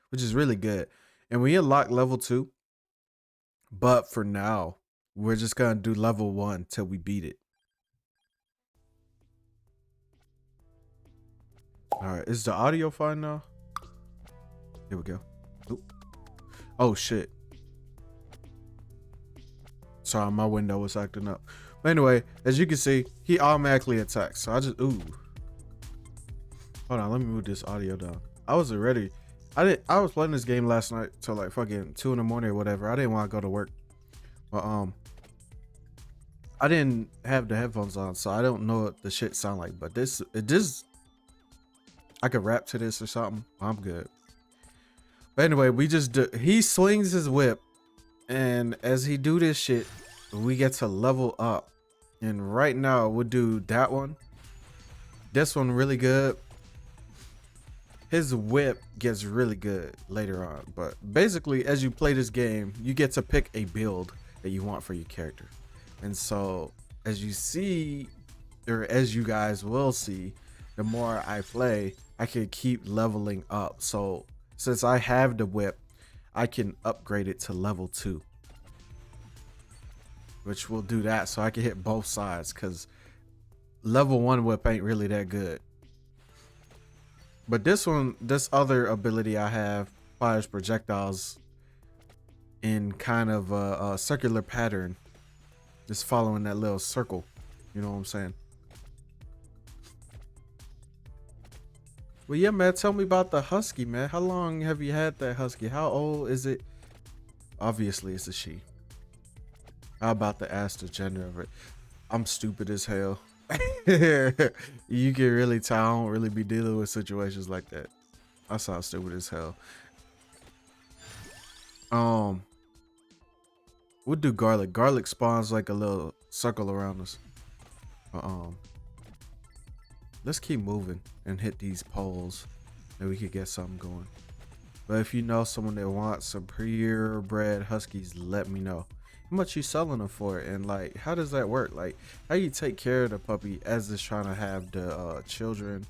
which is really good. And we unlock level 2, but for now, we're just gonna do level 1 till we beat it. All right, is the audio fine now? Here we go. Oop. Oh shit. Sorry, my window was acting up. But anyway, as you can see, he automatically attacks. So I just ooh. Hold on, let me move this audio down. I wasn't ready. I was playing this game last night till like fucking 2 in the morning or whatever. I didn't want to go to work. But I didn't have the headphones on, so I don't know what the shit sound like. But this I could rap to this or something. I'm good. But anyway, he swings his whip, and as he do this shit, we get to level up. And right now we'll do that one. This one really good. His whip gets really good later on, but basically as you play this game, you get to pick a build that you want for your character. And so as you see, or as you guys will see, the more I play, I can keep leveling up. So since I have the whip, I can upgrade it to level 2, which will do that so I can hit both sides, because level 1 whip ain't really that good. But this other ability I have fires projectiles in kind of a circular pattern, just following that little circle. You know what I'm saying? Well, yeah, man. Tell me about the husky, man. How long have you had that husky? How old is it? Obviously, it's a she. How about to ask the gender of it? I'm stupid as hell. You can really tell I don't really be dealing with situations like that. I sound stupid as hell. We'll do garlic. Garlic spawns like a little circle around us. Let's keep moving and hit these poles, and we could get something going. But if you know someone that wants some purebred huskies, let me know. How much you selling them for, and like how does that work? Like how you take care of the puppy as it's trying to have the children?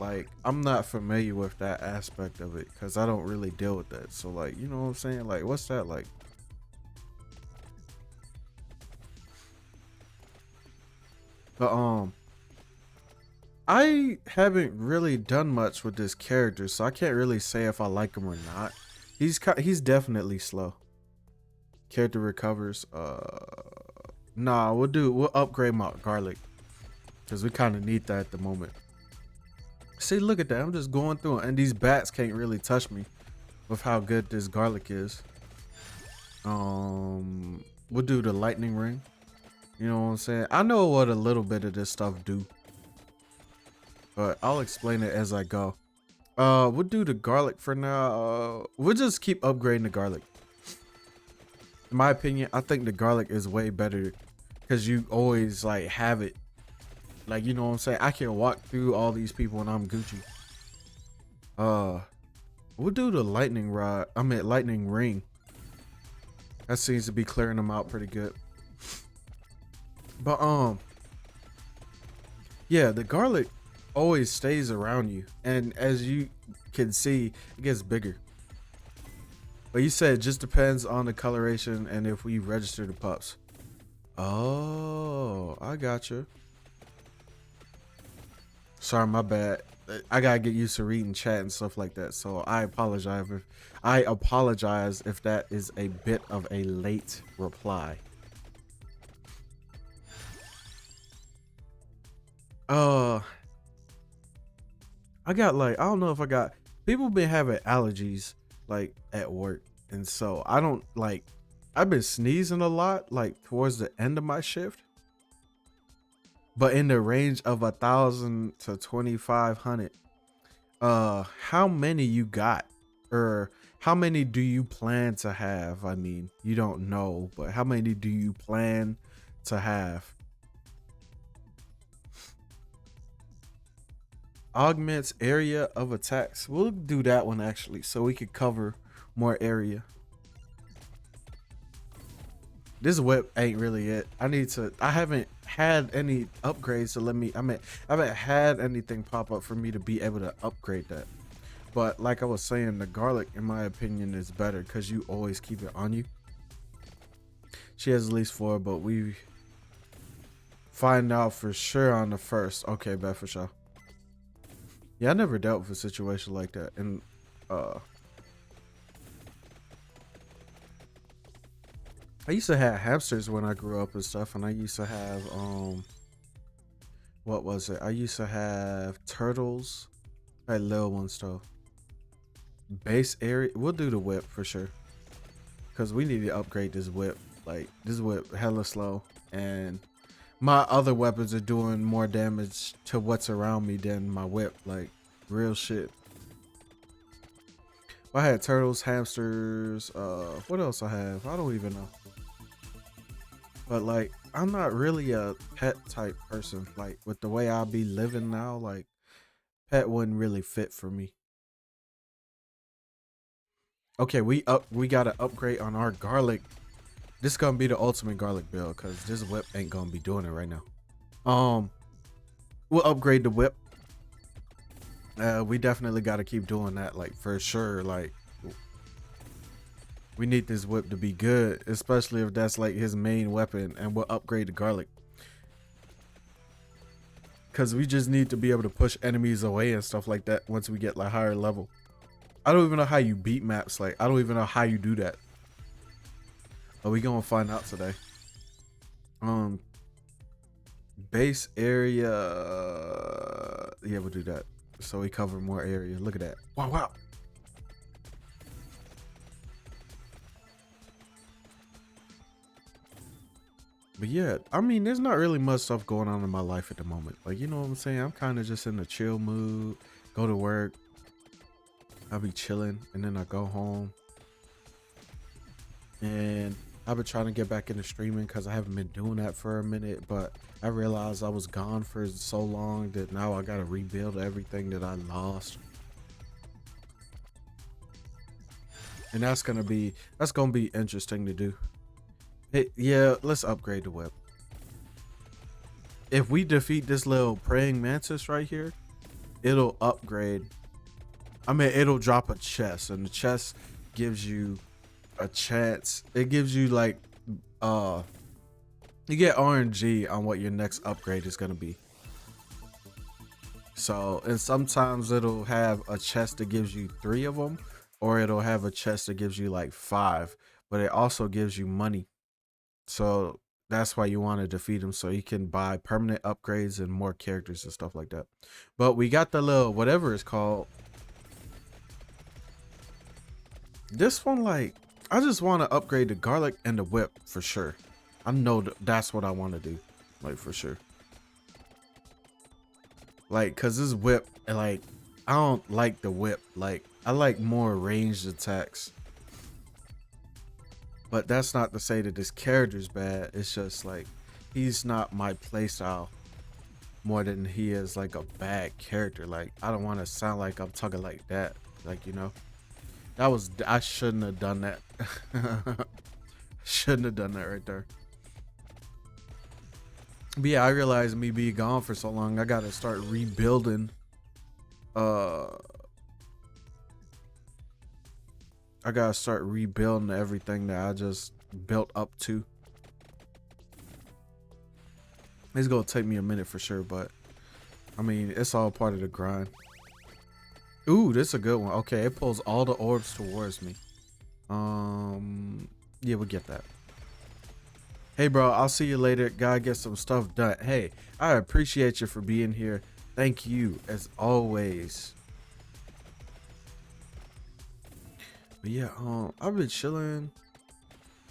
Like I'm not familiar with that aspect of it because I don't really deal with that. So like, you know what I'm saying? Like what's that like? But I haven't really done much with this character, so I can't really say if I like him or not. He's definitely slow. Character recovers. Nah, we'll upgrade my garlic because we kind of need that at the moment. See, look at that. I'm just going through it, and these bats can't really touch me with how good this garlic is. We'll do the lightning ring. You know what I'm saying? I know what a little bit of this stuff do, but I'll explain it as I go. We'll do the garlic for now. We'll just keep upgrading the garlic. In my opinion, I think the garlic is way better because you always like have it. Like, you know what I'm saying? I can walk through all these people and I'm Gucci. We'll do the lightning rod. I mean, lightning ring. That seems to be clearing them out pretty good. But yeah, the garlic always stays around you, and as you can see, it gets bigger. But you said it just depends on the coloration and if we register the pups. Oh, I gotcha. Sorry, my bad. I gotta get used to reading chat and stuff like that, so I apologize if that is a bit of a late reply. I got like, I don't know if I got, people been having allergies like at work, and so I don't like, I've been sneezing a lot like towards the end of my shift, but in the range of 1,000 to 2,500. How many you got, or how many do you plan to have? I mean, you don't know, but how many do you plan to have? Augments area of attacks. We'll do that one actually, so we could cover more area. This whip ain't really it. I haven't had any upgrades to let me, I haven't had anything pop up for me to be able to upgrade that. But like I was saying, the garlic, in my opinion, is better because you always keep it on you. She has at least 4, but we find out for sure on the first. Okay, bet for sure. Yeah, I never dealt with a situation like that. And I used to have hamsters when I grew up and stuff, and I used to have what was it? I used to have turtles. I had little ones though. Base area, we'll do the whip for sure, because we need to upgrade this whip. Like, this whip hella slow, and my other weapons are doing more damage to what's around me than my whip. Like, real shit. I had turtles, hamsters, what else I have? I don't even know. But like, I'm not really a pet type person. Like, with the way I'll be living now, like, pet wouldn't really fit for me. Okay, we gotta upgrade on our garlic. This is gonna be the ultimate garlic build because this whip ain't gonna be doing it right now. We'll upgrade the whip. We definitely gotta keep doing that, like, for sure. Like, we need this whip to be good, especially if that's like his main weapon, and we'll upgrade the garlic. Cause we just need to be able to push enemies away and stuff like that once we get like higher level. I don't even know how you beat maps. Like, I don't even know how you do that. But we gonna find out today. Base area. Yeah, we'll do that. So we cover more area. Look at that. Wow, wow. But yeah, I mean, there's not really much stuff going on in my life at the moment. Like, you know what I'm saying? I'm kind of just in a chill mood. Go to work. I'll be chilling, and then I go home. And I've been trying to get back into streaming because I haven't been doing that for a minute. But I realized I was gone for so long that now I got to rebuild everything that I lost. And that's gonna be interesting to do. Yeah, let's upgrade the whip. If we defeat this little praying mantis right here, it'll upgrade. I mean, it'll drop a chest, and the chest gives you a chance. It gives you like, you get RNG on what your next upgrade is gonna be. So, and sometimes it'll have a chest that gives you 3 of them, or it'll have a chest that gives you like 5, but it also gives you money. So that's why you want to defeat him, so you can buy permanent upgrades and more characters and stuff like that. But we got the little whatever it's called. This one, like, I just want to upgrade the garlic and the whip for sure. I know that's what I want to do, like, for sure. Like, cause this whip, like, I don't like the whip. Like, I like more ranged attacks. But that's not to say that this character's bad. It's just like, he's not my playstyle more than he is like a bad character. Like, I don't want to sound like I'm talking like that. Like, you know, I shouldn't have done that. Shouldn't have done that right there. But yeah, I realized me being gone for so long, I gotta start rebuilding. I gotta start rebuilding everything that I just built up to. It's gonna take me a minute for sure, but I mean, it's all part of the grind. Ooh, this is a good one. Okay, it pulls all the orbs towards me. Yeah, we'll get that. Hey, bro, I'll see you later. Gotta get some stuff done. Hey, I appreciate you for being here. Thank you, as always. But yeah, I've been chilling.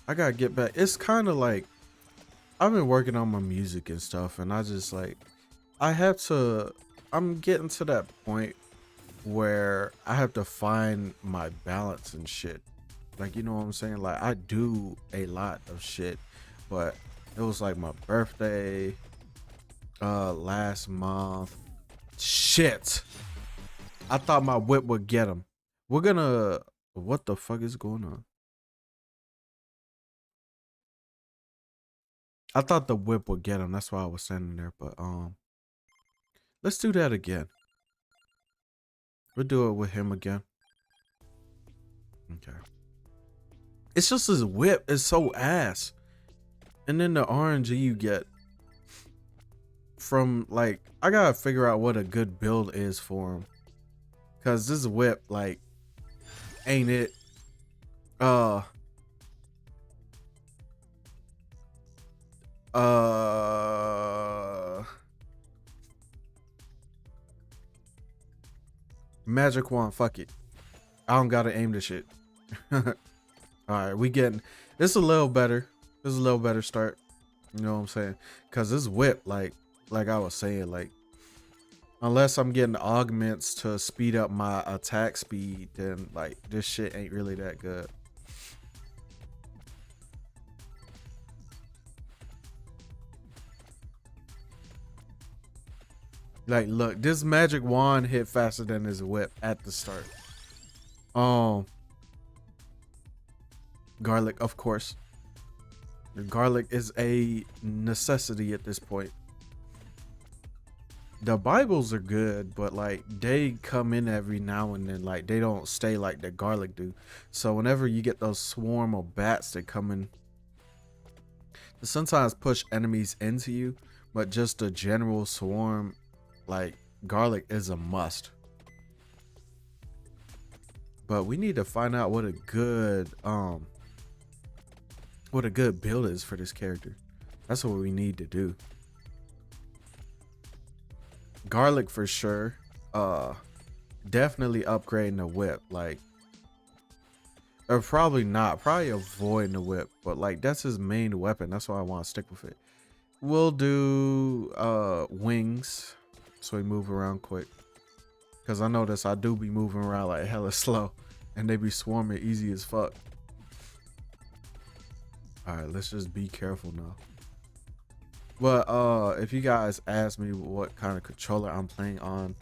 I gotta get back. It's kind of like, I've been working on my music and stuff, and I just like, I'm getting to that point where I have to find my balance and shit. Like, you know what I'm saying? Like, I do a lot of shit, but it was like my birthday last month. Shit. I thought my whip would get him. What the fuck is going on? I thought the whip would get him. That's why I was standing there, but let's do that again. We'll do it with him again. Okay. It's just his whip is so ass. And then the RNG you get from, like, I gotta figure out what a good build is for him. Cause this whip, like, ain't it? Uh magic wand, fuck it. I don't gotta aim this shit. Alright, we getting this a little better. This is a little better start. You know what I'm saying? Cause this whip, like I was saying, like, unless I'm getting augments to speed up my attack speed, then like this shit ain't really that good. Like, look, this magic wand hit faster than his whip at the start. Garlic, of course. The garlic is a necessity at this point. The Bibles are good, but like they come in every now and then. Like they don't stay like the garlic do. So whenever you get those swarm of bats that come in, they sometimes push enemies into you, but just a general swarm, like garlic is a must. But we need to find out what a good build is for this character. That's what we need to do. Garlic for sure. Definitely upgrading the whip, like, or probably not, probably avoiding the whip, but like that's his main weapon. That's why I want to stick with it. We'll do wings so we move around quick, because I notice I do be moving around like hella slow and they be swarming easy as fuck. All right, let's just be careful now. But if you guys ask me what kind of controller I'm playing on,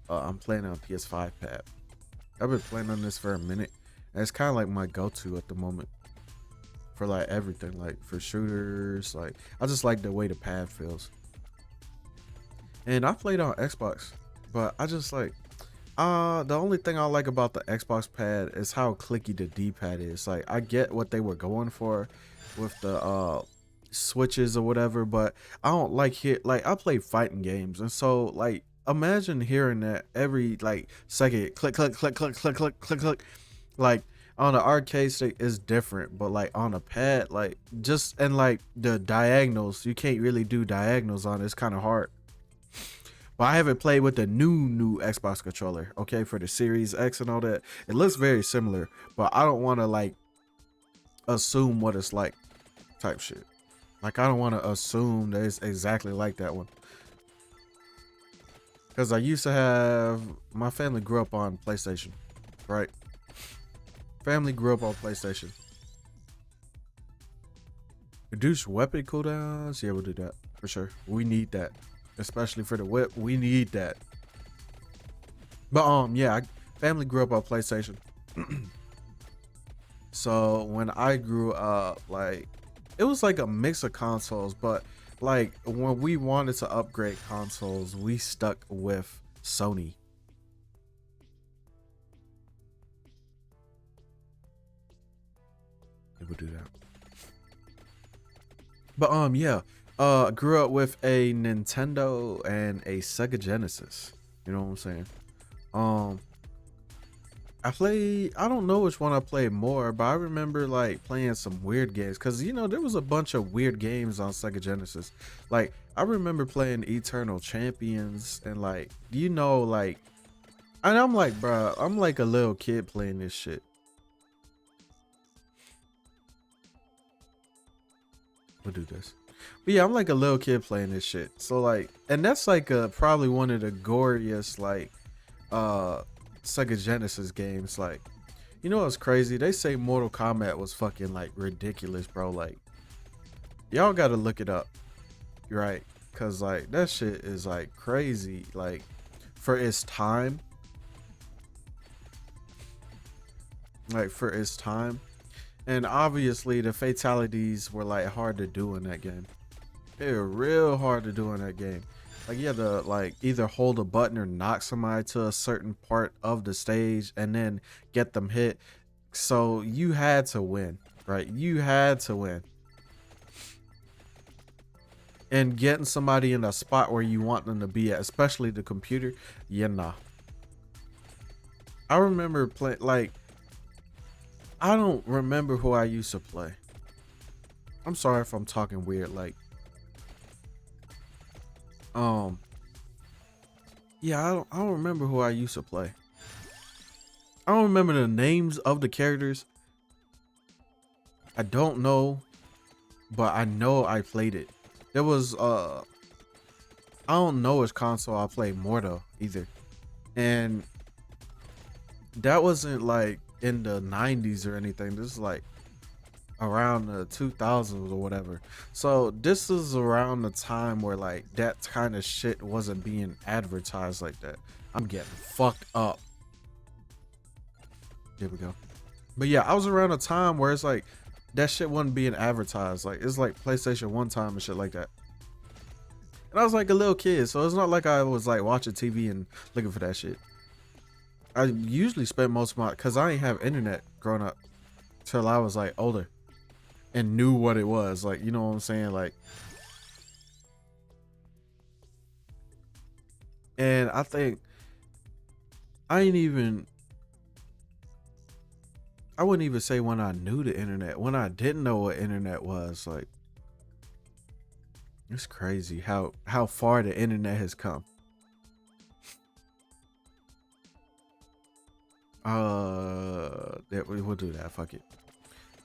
I'm playing on PS5 pad. I've been playing on this for a minute, and it's kind of like my go-to at the moment for like everything, like for shooters. Like I just like the way the pad feels. And I played on Xbox, but I just like the only thing I like about the Xbox pad is how clicky the D-pad is. Like I get what they were going for with the switches or whatever, but I don't like like I play fighting games, and so like imagine hearing that every like second click click click click click click click click. Like on the arcade stick is different, but like on a pad, like just, and like the diagonals, you can't really do diagonals on it. It's kind of hard. But I haven't played with the new Xbox controller, okay, for the Series X and all that. It looks very similar, but I don't want to like assume what it's like type shit. Like I don't want to assume that it's exactly like that one, because I used to have, my family grew up on PlayStation, right? Family grew up on PlayStation. Reduce weapon cooldowns, yeah, we'll do that for sure. We need that, especially for the whip. We need that. But yeah, family grew up on PlayStation. So when I grew up, like it was like a mix of consoles, but like when we wanted to upgrade consoles, we stuck with Sony. We'll do that. But yeah, grew up with a Nintendo and a Sega Genesis. You know what I'm saying? I don't know which one I played more, but I remember like playing some weird games, because you know there was a bunch of weird games on Sega Genesis. Like I remember playing Eternal Champions, and like, you know, like, and I'm like, bro, I'm like a little kid playing this shit. We'll do this. But yeah, I'm like a little kid playing this shit. So like, and that's like probably one of the goriest like Sega Genesis games. Like, you know what's crazy? They say Mortal Kombat was fucking like ridiculous, bro. Like, y'all gotta look it up, right? Cause like that shit is like crazy, like for its time. Like for its time. And obviously the fatalities were like hard to do in that game. They were real hard to do in that game. Like you had to like either hold a button or knock somebody to a certain part of the stage and then get them hit. So you had to win, right? You had to win. And getting somebody in a spot where you want them to be at, especially the computer, yeah, nah. I remember playing, like, I don't remember who I used to play. I'm sorry if I'm talking weird, like, yeah, I don't remember who I used to play. I don't remember the names of the characters. I don't know, but I know I played it. There was, I don't know which console I played more though, either. And that wasn't like in the 90s or anything. This is like around the 2000s or whatever. So this is around the time where like that kind of shit wasn't being advertised like that. I'm getting fucked up. There we go. But yeah, I was around a time where it's like that shit wasn't being advertised. Like it's like PlayStation 1 time and shit like that. And I was like a little kid, so it's not like I was like watching TV and looking for that shit. I usually spent most of my, cause I ain't have internet growing up till I was like older and knew what it was. Like, you know what I'm saying? Like, and I think I ain't even, I wouldn't even say when I knew the internet, when I didn't know what internet was. Like, it's crazy how far the internet has come. That we'll do that. Fuck it.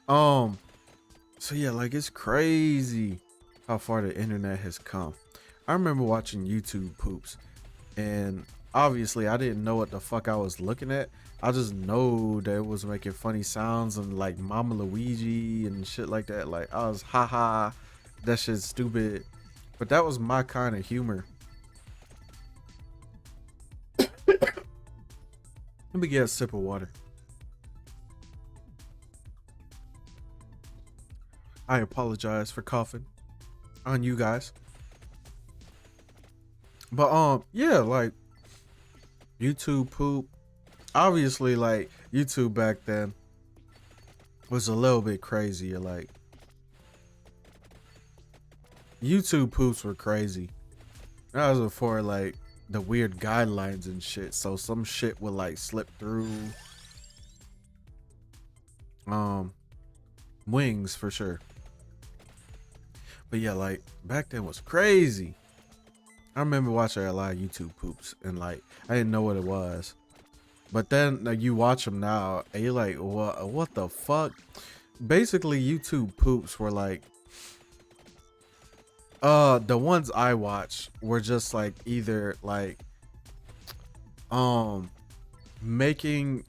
So yeah, like it's crazy how far the internet has come. I remember watching YouTube poops, and obviously I didn't know what the fuck I was looking at. I just know that it was making funny sounds and like Mama Luigi and shit like that. Like I was haha, that shit's stupid. But that was my kind of humor. Let me get a sip of water. I apologize for coughing on you guys. But yeah, like YouTube poop. Obviously, like YouTube back then was a little bit crazier. Like YouTube poops were crazy. That was before like the weird guidelines and shit. So some shit would like slip through. Wings for sure. But yeah, like back then was crazy. I remember watching a lot of YouTube poops and like I didn't know what it was. But then like, you watch them now and you're like, what the fuck? Basically YouTube poops were like the ones I watched were just like either like making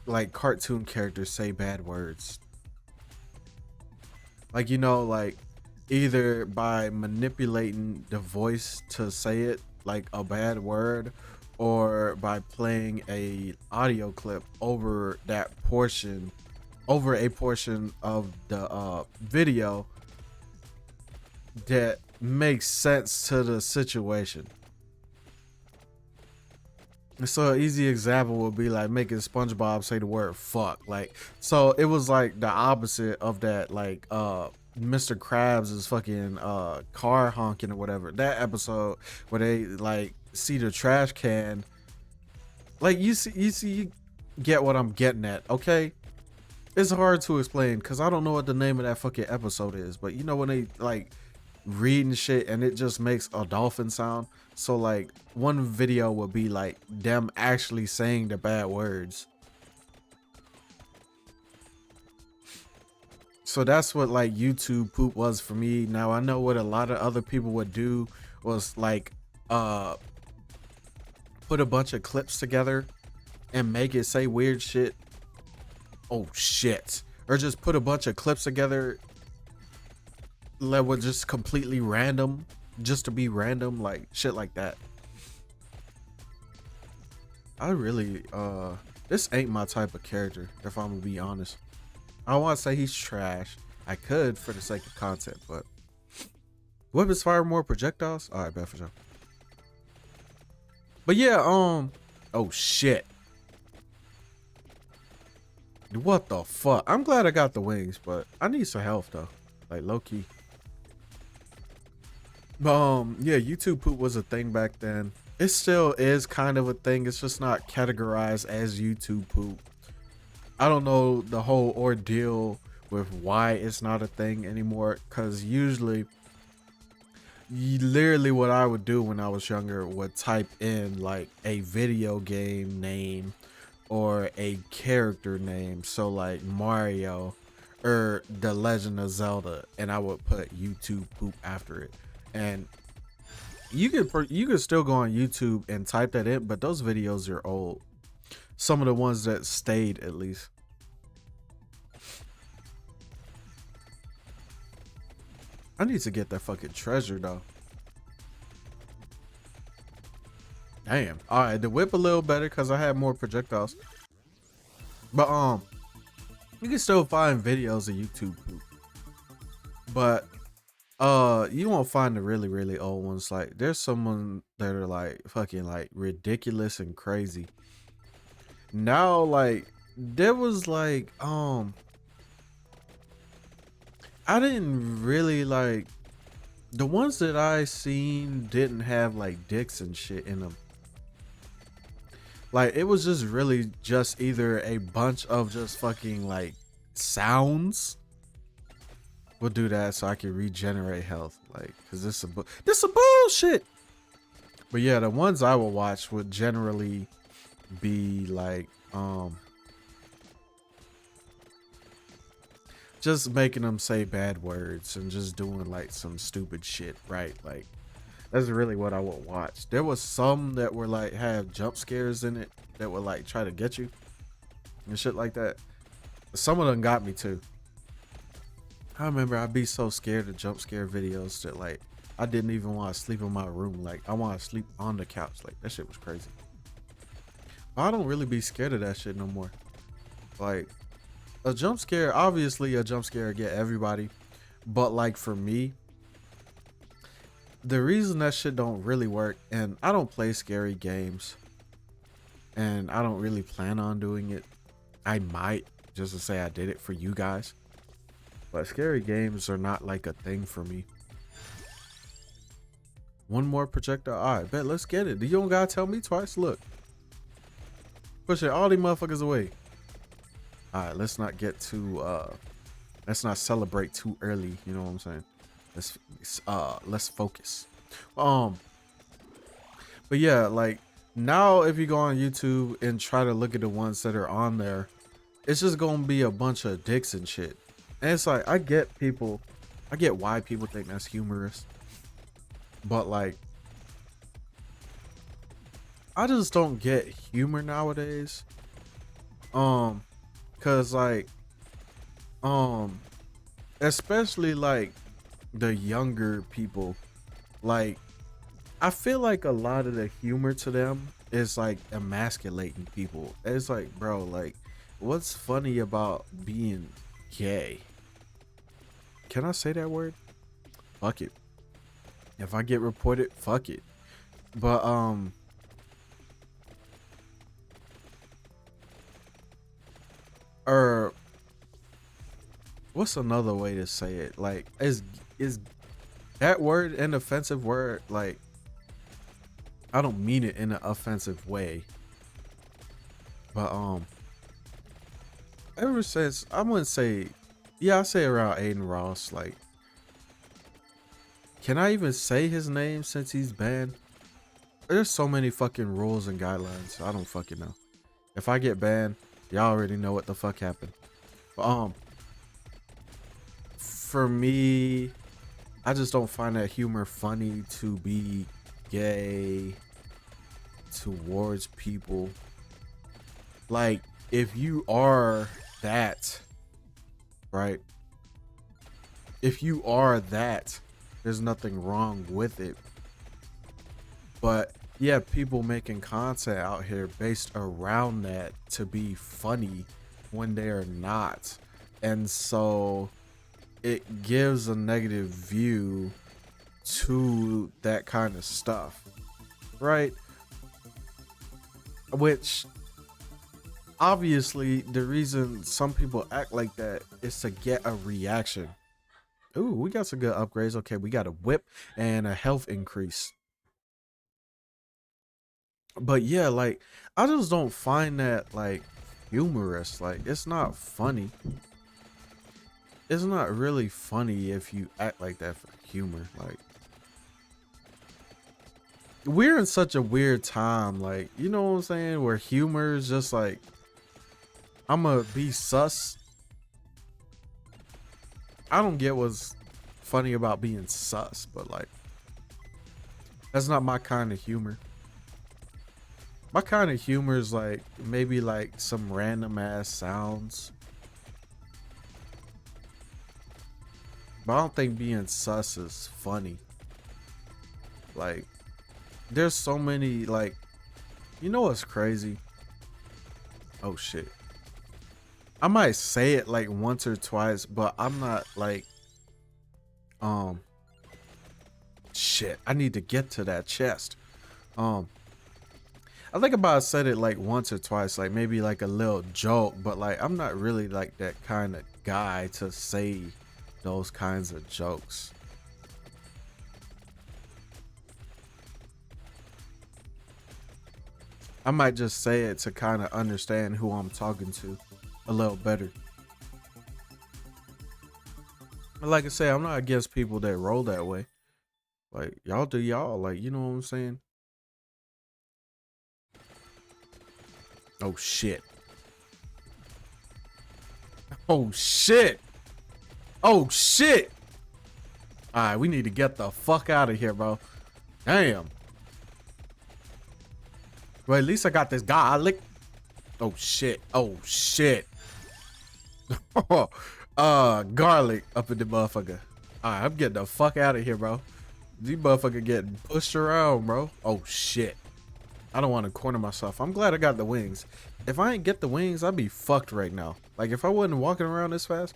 like cartoon characters say bad words. Like, you know, like either by manipulating the voice to say it like a bad word or by playing a audio clip over that portion, over a portion of the video that makes sense to the situation. So an easy example would be like making SpongeBob say the word fuck. Like, so it was like the opposite of that, like Mr. Krabs is fucking car honking or whatever. That episode where they like see the trash can. Like you get what I'm getting at, okay? It's hard to explain because I don't know what the name of that fucking episode is, but you know when they like reading shit and it just makes a dolphin sound. So like one video would be like them actually saying the bad words. So that's what like YouTube poop was for me. Now I know what a lot of other people would do was like put a bunch of clips together and make it say weird shit. Oh shit. Or just put a bunch of clips together that were just completely random, just to be random, like shit like that. I really this ain't my type of character, if I'm gonna be honest. I don't want to say he's trash. I could for the sake of content, but Weapons fire more projectiles? Alright, bad for sure. But yeah, oh shit. What the fuck? I'm glad I got the wings, but I need some health though. Like low key. Yeah, YouTube poop was a thing back then. It still is kind of a thing. It's just not categorized as YouTube poop. I don't know the whole ordeal with why it's not a thing anymore, because usually literally what I would do when I was younger would type in like a video game name or a character name, so like Mario or The Legend of Zelda, and I would put YouTube poop after it. And you could still go on YouTube and type that in, but those videos are old. Some of the ones that stayed, at least. I need to get that fucking treasure though. Damn. All right, the whip a little better because I had more projectiles. But you can still find videos of YouTube poop. But you won't find the really old ones. Like there's someone that are like fucking like ridiculous and crazy. Now like there was like I didn't really like the ones that I seen didn't have like dicks and shit in them. Like it was just really just either a bunch of just fucking like sounds. We'll do that so I can regenerate health, like, cause this a bullshit. But yeah, the ones I will watch would generally be like just making them say bad words and just doing like some stupid shit, right? Like that's really what I would watch. There was some that were like have jump scares in it that would like try to get you and shit like that. Some of them got me too. I remember I'd be so scared of jump scare videos that like I didn't even want to sleep in my room. Like I want to sleep on the couch. Like that shit was crazy. But I don't really be scared of that shit no more. Like a jump scare, obviously a jump scare get everybody, but like for me, the reason that shit don't really work, and I don't play scary games and I don't really plan on doing it. I might just to say I did it for you guys, but scary games are not like a thing for me. One more projectile. All right, bet, let's get it. You don't gotta tell me twice. Look, push it all these motherfuckers away. All right, let's not get too let's not celebrate too early, you know what I'm saying? Let's focus. But yeah, like now if you go on YouTube and try to look at the ones that are on there, it's just gonna be a bunch of dicks and shit. And it's like I get why people think that's humorous, but like I just don't get humor nowadays. Cause like especially like the younger people, like I feel like a lot of the humor to them is like emasculating people. It's like, bro, like what's funny about being gay? Can I say that word? Fuck it. If I get reported, fuck it. But or what's another way to say it? Like is that word an offensive word? Like I don't mean it in an offensive way, but ever since I wouldn't say, yeah, I say around Aiden Ross, like can I even say his name since he's banned? There's so many fucking rules and guidelines, I don't fucking know. If I get banned, y'all already know what the fuck happened. But for me, I just don't find that humor funny to be gay towards people. Like if you are that, right? If you are that, there's nothing wrong with it. But yeah, people making content out here based around that to be funny when they're not. And so it gives a negative view to that kind of stuff, right? Which obviously the reason some people act like that is to get a reaction. Ooh, we got some good upgrades. Okay, we got a whip and a health increase. But yeah, like I just don't find that like humorous. Like it's not funny. It's not really funny if you act like that for humor. Like we're in such a weird time, like, you know what I'm saying, where humor is just like, I'ma be sus. I don't get what's funny about being sus, but like that's not my kind of humor. My kind of humor is like maybe like some random ass sounds, but I don't think being sus is funny. Like there's so many, like, you know what's crazy? Oh shit. I might say it like once or twice, but I'm not like, shit, I need to get to that chest. I think about said it like once or twice, like maybe like a little joke, but like I'm not really like that kind of guy to say those kinds of jokes. I might just say it to kind of understand who I'm talking to a little better. But like I say, I'm not against people that roll that way. Like y'all do y'all, like, you know what I'm saying? Oh shit. Oh shit. Oh shit. All right, we need to get the fuck out of here, bro. Damn. Well, at least I got this garlic. Oh shit. Oh shit. Garlic up in the motherfucker. Alright, I'm getting the fuck out of here, bro. These motherfucker getting pushed around, bro. Oh shit. I don't want to corner myself. I'm glad I got the wings. If I ain't get the wings, I'd be fucked right now. Like if I wasn't walking around this fast.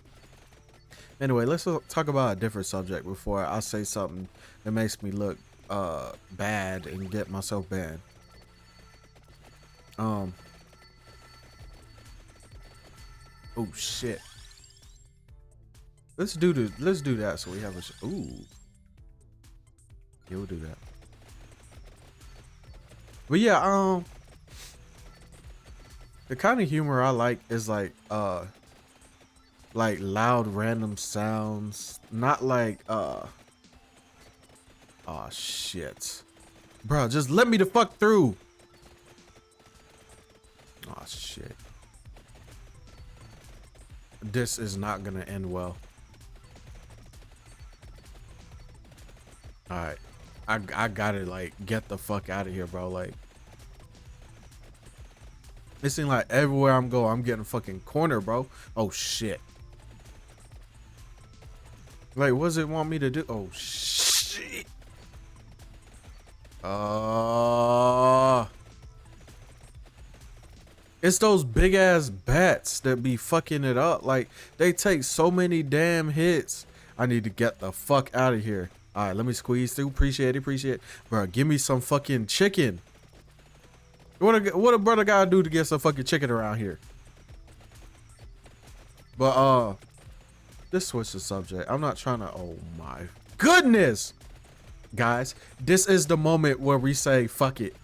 Anyway, let's talk about a different subject before I say something that makes me look bad and get myself banned. Oh shit. Let's do that so we have a ooh. Yeah, we'll do that. But yeah, the kind of humor I like is like loud random sounds, not like oh shit. Bro, just let me the fuck through. Oh shit. This is not gonna end well. Alright. I gotta like get the fuck out of here, bro. Like it seems like everywhere I'm going, I'm getting fucking corner, bro. Oh shit. Like, what does it want me to do? Oh shit. It's those big ass bats that be fucking it up. Like, they take so many damn hits. I need to get the fuck out of here. All right, let me squeeze through. Appreciate it. Bro, give me some fucking chicken. What a brother gotta do to get some fucking chicken around here? But, let's switch the subject. I'm not trying to, oh my goodness. Guys, this is the moment where we say, fuck it.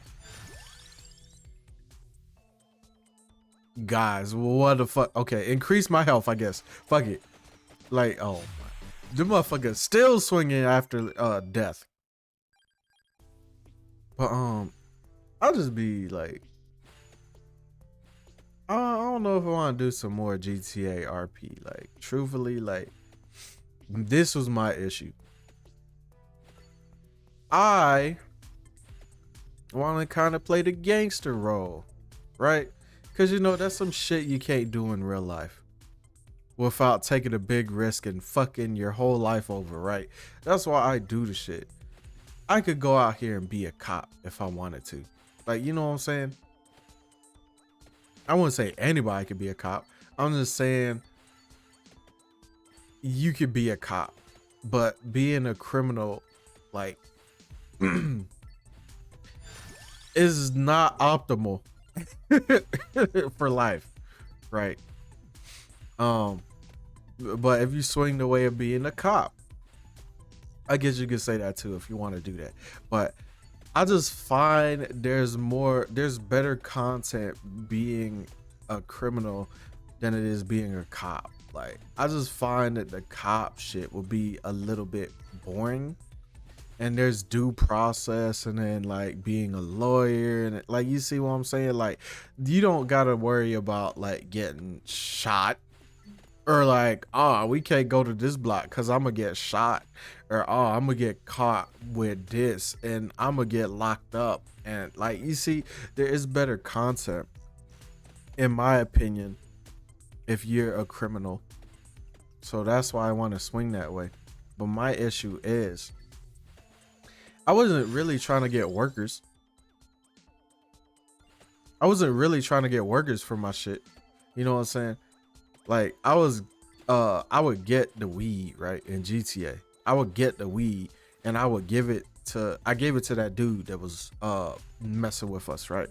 Guys, what the fuck? Okay, increase my health, I guess. Fuck it. Like, oh my. The motherfucker still swinging after death. But I'll just be like, I don't know if I want to do some more GTA RP. Like, truthfully, like, this was my issue. I want to kind of play the gangster role, right? Because, you know, that's some shit you can't do in real life without taking a big risk and fucking your whole life over, right? That's why I do the shit. I could go out here and be a cop if I wanted to. Like, you know what I'm saying? I wouldn't say anybody could be a cop. I'm just saying you could be a cop, but being a criminal like is not optimal for life, right? Um, but if you swing the way of being a cop, I guess you could say that too if you want to do that. But I just find there's better content being a criminal than it is being a cop. Like, I just find that the cop shit will be a little bit boring, and there's due process, and then like being a lawyer, and like, you see what I'm saying? Like, you don't gotta worry about like getting shot, or like, oh, we can't go to this block because I'm gonna get shot, or oh, I'm gonna get caught with this and I'm gonna get locked up. And like, you see, there is better content, in my opinion, if you're a criminal. So that's why I want to swing that way. But my issue is, I wasn't really trying to get workers. I wasn't really trying to get workers for my shit. You know what I'm saying? Like, I would get the weed, right, in GTA. I would get the weed and I gave it to that dude that was messing with us, right?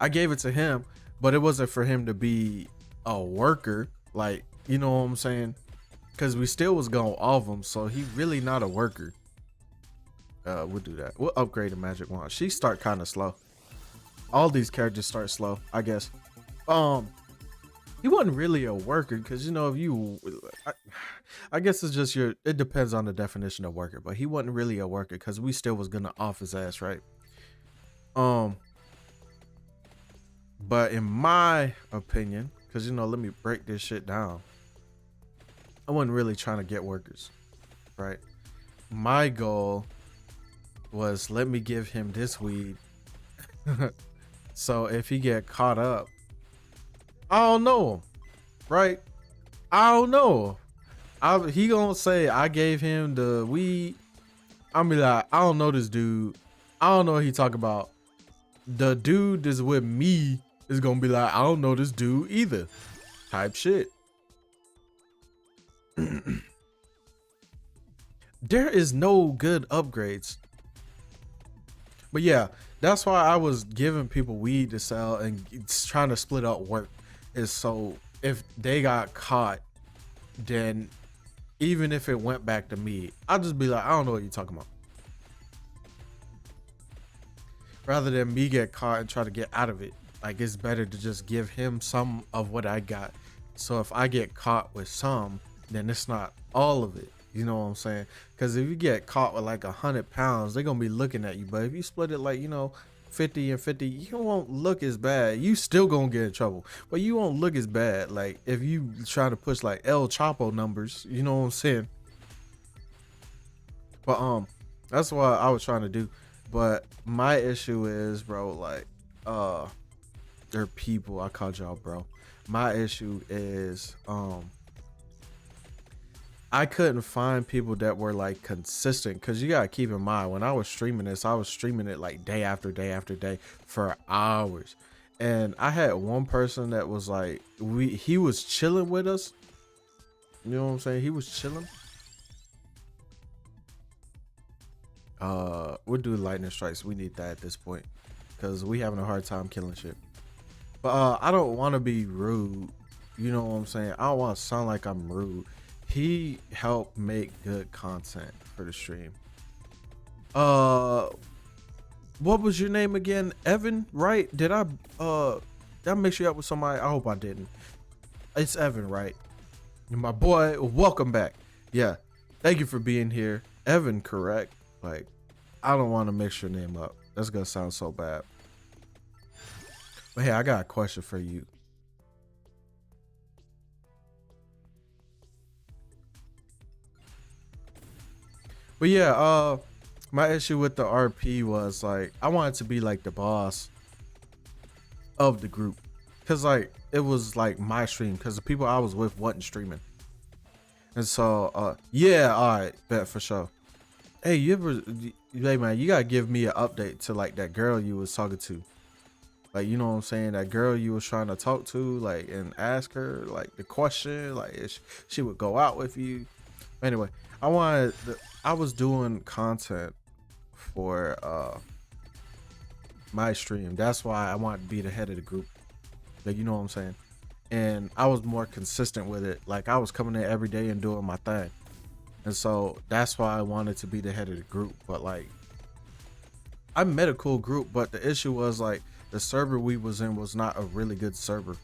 I gave it to him, but it wasn't for him to be a worker, like, you know what I'm saying? Because we still was going off him, so he really not a worker. We'll do that. We'll upgrade the magic wand. She start kind of slow. All these characters start slow, I guess. He wasn't really a worker, because, you know, if you, I guess it's just it depends on the definition of worker, but he wasn't really a worker because we still was gonna off his ass, right? But in my opinion, because, you know, let me break this shit down, I wasn't really trying to get workers, right? My goal was, let me give him this weed. So if he get caught up, I don't know, right? I don't know. He gonna say I gave him the weed. I'm be like, I don't know this dude. I don't know what he talk about. The dude that's with me is gonna be like, I don't know this dude either. Type shit. There is no good upgrades. But yeah, that's why I was giving people weed to sell and trying to split up work. Is so if they got caught, then even if it went back to me, I'll just be like, I don't know what you're talking about. Rather than me get caught and try to get out of it. Like, it's better to just give him some of what I got. So if I get caught with some, then it's not all of it. You know what I'm saying? Because if you get caught with like 100 pounds, they're going to be looking at you. But if you split it like, you know, 50 and 50, you won't look as bad. You still gonna get in trouble, but you won't look as bad. Like, if you try to push like El Chapo numbers, you know what I'm saying? But that's what I was trying to do. But my issue is, bro, like, they're people. I called y'all bro. My issue is I couldn't find people that were like consistent, because you gotta keep in mind, when I was streaming this, I was streaming it like day after day after day for hours. And I had one person that was like, he was chilling with us. You know what I'm saying? He was chilling. We'll do lightning strikes. We need that at this point, because we having a hard time killing shit. But I don't want to be rude. You know what I'm saying? I don't want to sound like I'm rude. He helped make good content for the stream. What was your name again? Evan, right? Did I mix you up with somebody? I hope I didn't. It's Evan, right? My boy, welcome back. Yeah, thank you for being here. Evan, correct? Like, I don't want to mix your name up. That's gonna sound so bad. But hey, I got a question for you. But yeah, my issue with the RP was like, I wanted to be like the boss of the group, because like it was like my stream, because the people I was with wasn't streaming. And so yeah, all right, bet for sure. Hey, hey man, you gotta give me an update to like that girl you was talking to. Like, you know what I'm saying? That girl you was trying to talk to, like, and ask her like the question, like, if she would go out with you. Anyway, I was doing content for my stream. That's why I wanted to be the head of the group. Like, you know what I'm saying? And I was more consistent with it. Like, I was coming in every day and doing my thing. And so that's why I wanted to be the head of the group. But like, I met a cool group, but the issue was like the server we was in was not a really good server.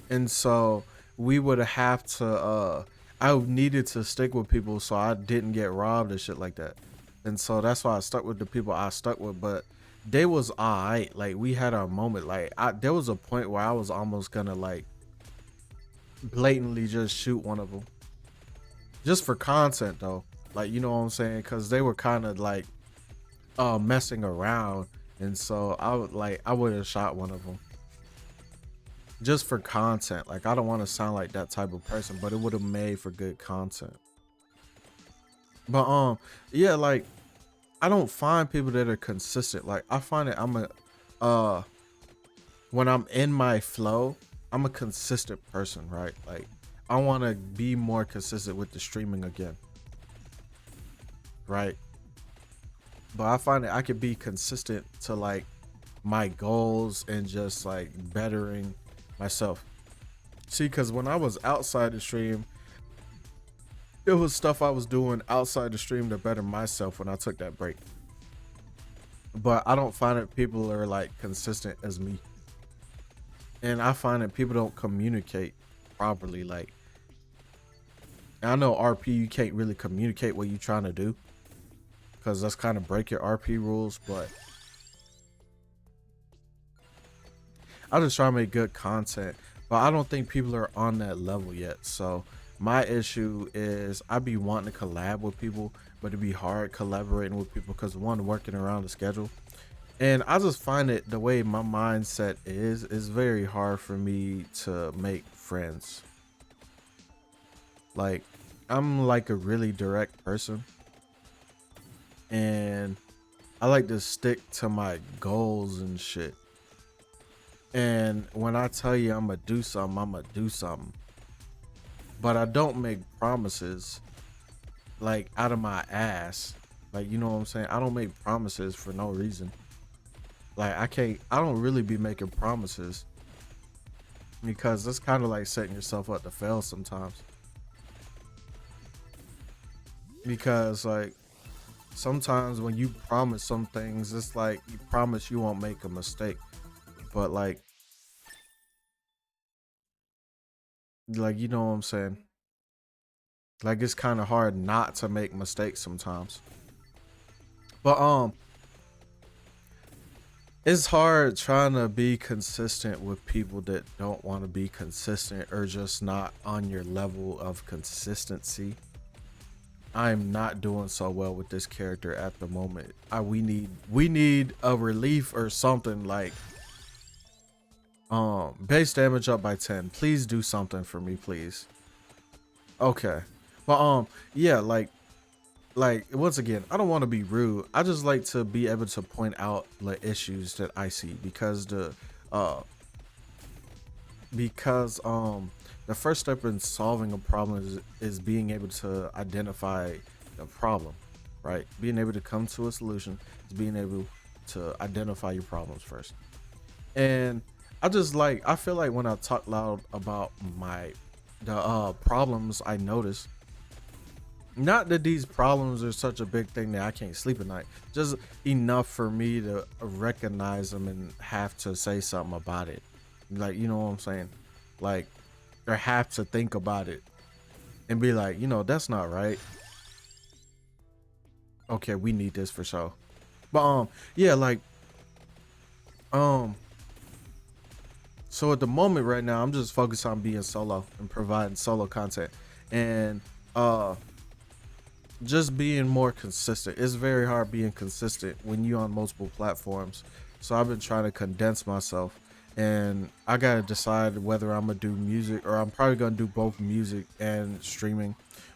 And so we would have to I needed to stick with people so I didn't get robbed and shit like that. And so that's why I stuck with the people I stuck with. But they was alright. Like, we had our moment. Like, there was a point where I was almost gonna like blatantly just shoot one of them, just for content though. Like, you know what I'm saying? Because they were kind of like messing around, and so I would have shot one of them just for content. Like, I don't want to sound like that type of person, but it would have made for good content. But yeah, like, I don't find people that are consistent. Like, I find that when I'm in my flow, I'm a consistent person, right? Like, I want to be more consistent with the streaming again, right? But I find that I could be consistent to like my goals and just like bettering myself. See, because when I was outside the stream, it was stuff I was doing outside the stream to better myself when I took that break. But I don't find that people are like consistent as me. And I find that people don't communicate properly. Like, I know RP, you can't really communicate what you're trying to do, because that's kind of break your RP rules. But I just try to make good content, but I don't think people are on that level yet. So my issue is I be wanting to collab with people, but it'd be hard collaborating with people because, one, working around the schedule. And I just find it, the way my mindset is very hard for me to make friends. Like, I'm like a really direct person, and I like to stick to my goals and shit. And when I tell you I'm gonna do something, I'm gonna do something. But I don't make promises like out of my ass. Like, you know what I'm saying? I don't make promises for no reason. Like, I don't really be making promises, because that's kind of like setting yourself up to fail sometimes. Because like, sometimes when you promise some things, it's like you promise you won't make a mistake. But like you know what I'm saying? Like, it's kind of hard not to make mistakes sometimes. But it's hard trying to be consistent with people that don't want to be consistent or just not on your level of consistency. I'm not doing so well with this character at the moment. We need a relief or something. Like, base damage up by 10. Please do something for me, please. Okay. But yeah, like once again, I don't want to be rude. I just like to be able to point out the issues that I see, because the first step in solving a problem is being able to identify the problem, right? Being able to come to a solution is being able to identify your problems first. And I feel like when I talk loud about the problems I notice, not that these problems are such a big thing that I can't sleep at night, just enough for me to recognize them and have to say something about it. Like, you know what I'm saying? Like, or have to think about it and be like, you know, that's not right. Okay, we need this for sure. But yeah, like so at the moment right now, I'm just focused on being solo and providing solo content, and just being more consistent. It's very hard being consistent when you're on multiple platforms. So I've been trying to condense myself, and I gotta decide whether I'm gonna do music, or I'm probably gonna do both music and streaming.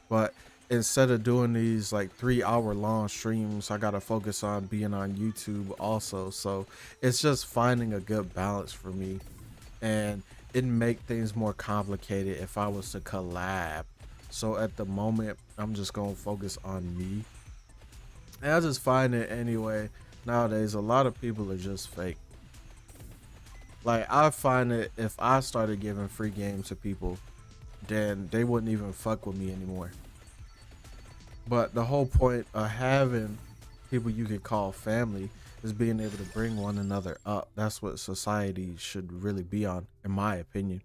But instead of doing these like 3-hour long streams, I gotta focus on being on YouTube also. So it's just finding a good balance for me. And it make things more complicated if I was to collab. So at the moment, I'm just gonna focus on me. And I just find it anyway. Nowadays, a lot of people are just fake. Like I find that if I started giving free games to people, then they wouldn't even fuck with me anymore. But the whole point of having people you could call family is being able to bring one another up. That's what society should really be on, in my opinion.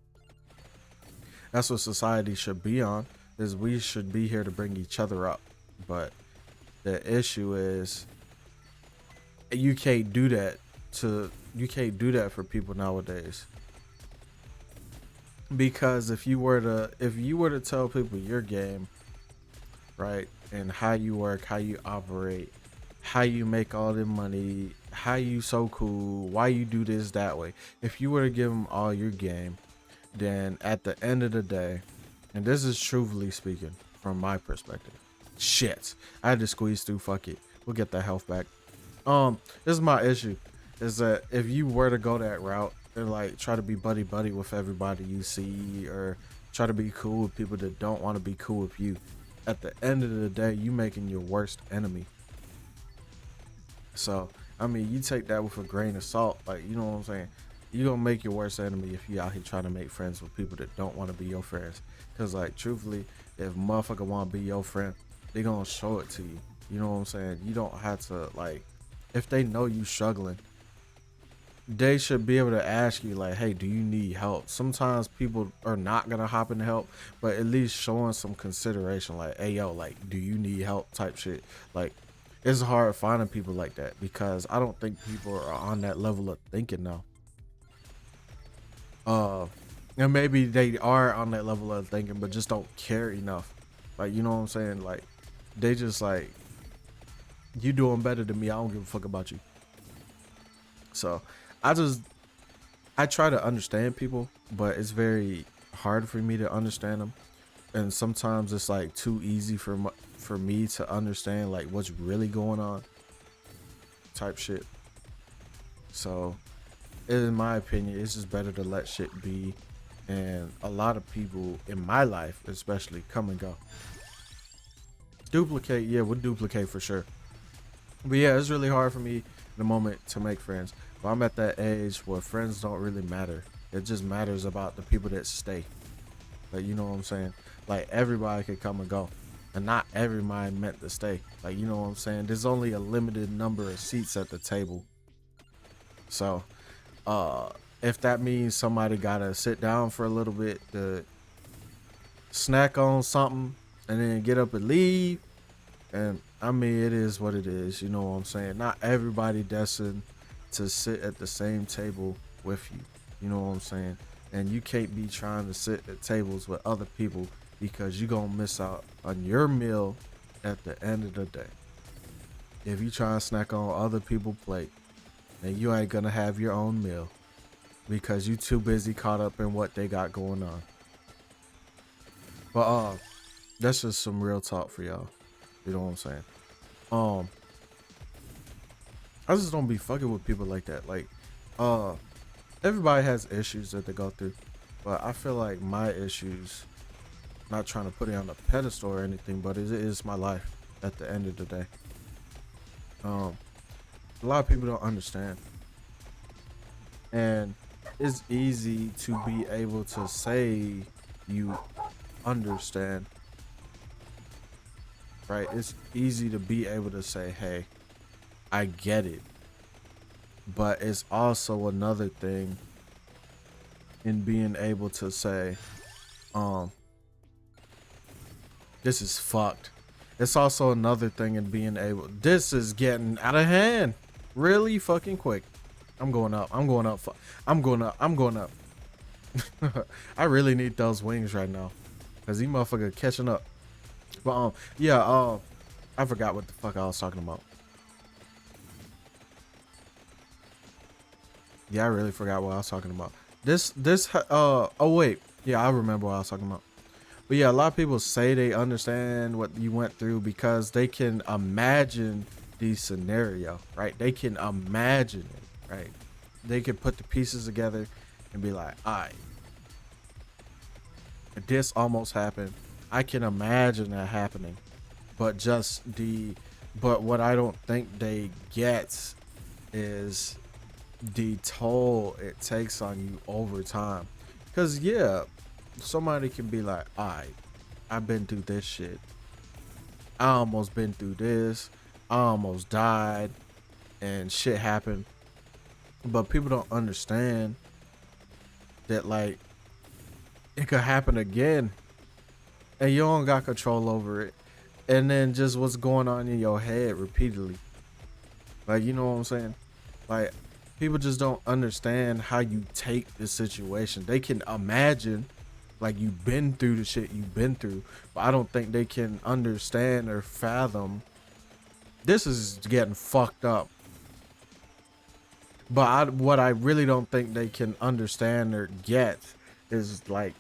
That's what society should be on, is we should be here to bring each other up. But the issue is you can't do that for people nowadays. Because if you were to tell people your game, right, and how you work, how you operate, how you make all the money, how you so cool, why you do this that way. If you were to give them all your game, then at the end of the day, and this is truthfully speaking from my perspective, shit, I had to squeeze through. Fuck it, we'll get that health back. This is my issue, is that if you were to go that route and like try to be buddy buddy with everybody you see, or try to be cool with people that don't want to be cool with you, at the end of the day, you making your worst enemy. So, I mean, you take that with a grain of salt. Like, you know what I'm saying? You gonna make your worst enemy if you out here trying to make friends with people that don't want to be your friends. Cause like, truthfully, if motherfucker want to be your friend, they gonna show it to you. You know what I'm saying? You don't have to, like, if they know you struggling, they should be able to ask you like, hey, do you need help? Sometimes people are not gonna hop in to help, but at least showing some consideration, like, hey yo, like, do you need help type shit. Like, it's hard finding people like that because I don't think people are on that level of thinking now. And maybe they are on that level of thinking but just don't care enough. Like, you know what I'm saying? Like, they just like, you doing better than me, I don't give a fuck about you. So I try to understand people, but it's very hard for me to understand them, and sometimes it's like too easy for me to understand like what's really going on, type shit. So, in my opinion, it's just better to let shit be. And a lot of people in my life, especially, come and go. Duplicate, yeah, we'll duplicate for sure. But yeah, it's really hard for me in the moment to make friends. But I'm at that age where friends don't really matter. It just matters about the people that stay. Like, you know what I'm saying? Like, everybody could come and go, and not everybody meant to stay. Like, you know what I'm saying? There's only a limited number of seats at the table. So, if that means somebody gotta sit down for a little bit to snack on something and then get up and leave, and I mean, it is what it is. You know what I'm saying? Not everybody destined to sit at the same table with you. You know what I'm saying? And you can't be trying to sit at tables with other people because you're gonna miss out on your meal at the end of the day. If you try to snack on other people's plate, then you ain't gonna have your own meal because you too busy caught up in what they got going on. But that's just some real talk for y'all. You know what I'm saying? I just don't be fucking with people like that. Like, everybody has issues that they go through, but I feel like my issues, not trying to put it on a pedestal or anything, but it is my life at the end of the day. A lot of people don't understand, and it's easy to be able to say you understand, right? It's easy to be able to say, hey, I get it. But it's also another thing in being able to say, this is fucked. It's also another thing in being able, this is getting out of hand really fucking quick. I'm going up. I'm going up. I'm going up. I'm going up. I really need those wings right now, cause these motherfuckers catching up. But yeah, I forgot what the fuck I was talking about. Yeah, I really forgot what I was talking about. Oh wait, yeah, I remember what I was talking about. But yeah, a lot of people say they understand what you went through because they can imagine the scenario, right? They can imagine it, right? They can put the pieces together and be like, all right, this almost happened. I can imagine that happening, but but what I don't think they get is the toll it takes on you over time. Cause yeah, somebody can be like, alright, I've been through this shit. I almost been through this. I almost died and shit happened. But people don't understand that like it could happen again and you don't got control over it. And then just what's going on in your head repeatedly. Like, you know what I'm saying? Like, people just don't understand how you take the situation. They can imagine like you've been through the shit you've been through, but I don't think they can understand or fathom this is getting fucked up. But what I really don't think they can understand or get is like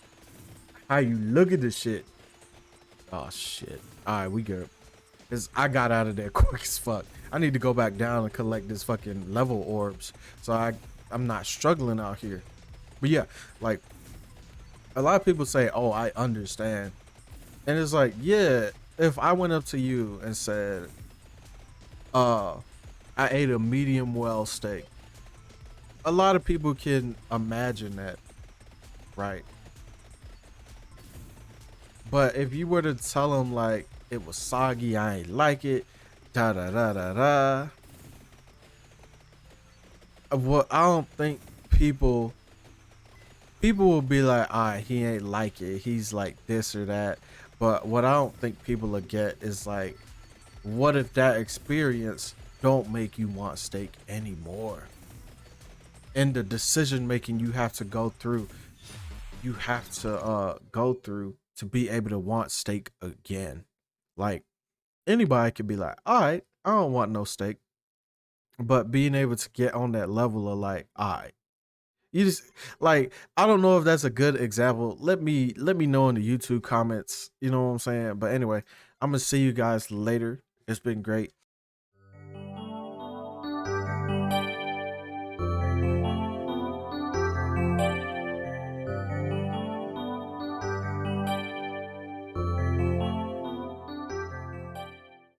how you look at this shit. Oh shit. Alright, we good. Cause I got out of there quick as fuck. I need to go back down and collect this fucking level orbs. So I'm not struggling out here. But yeah, like a lot of people say, oh, I understand. And it's like, yeah, if I went up to you and said, I ate a medium well steak. A lot of people can imagine that, right? But if you were to tell them like it was soggy, I ain't like it, da da da da da. Well, I don't think people will be like, alright, he ain't like it. He's like this or that. But what I don't think people will get is like, what if that experience don't make you want steak anymore? And the decision making you have to go through, go through to be able to want steak again. Like anybody could be like, all right, I don't want no steak. But being able to get on that level of like, all right, you just like, I don't know if that's a good example. Let me know in the YouTube comments. You know what I'm saying? But anyway, I'm gonna see you guys later. It's been great.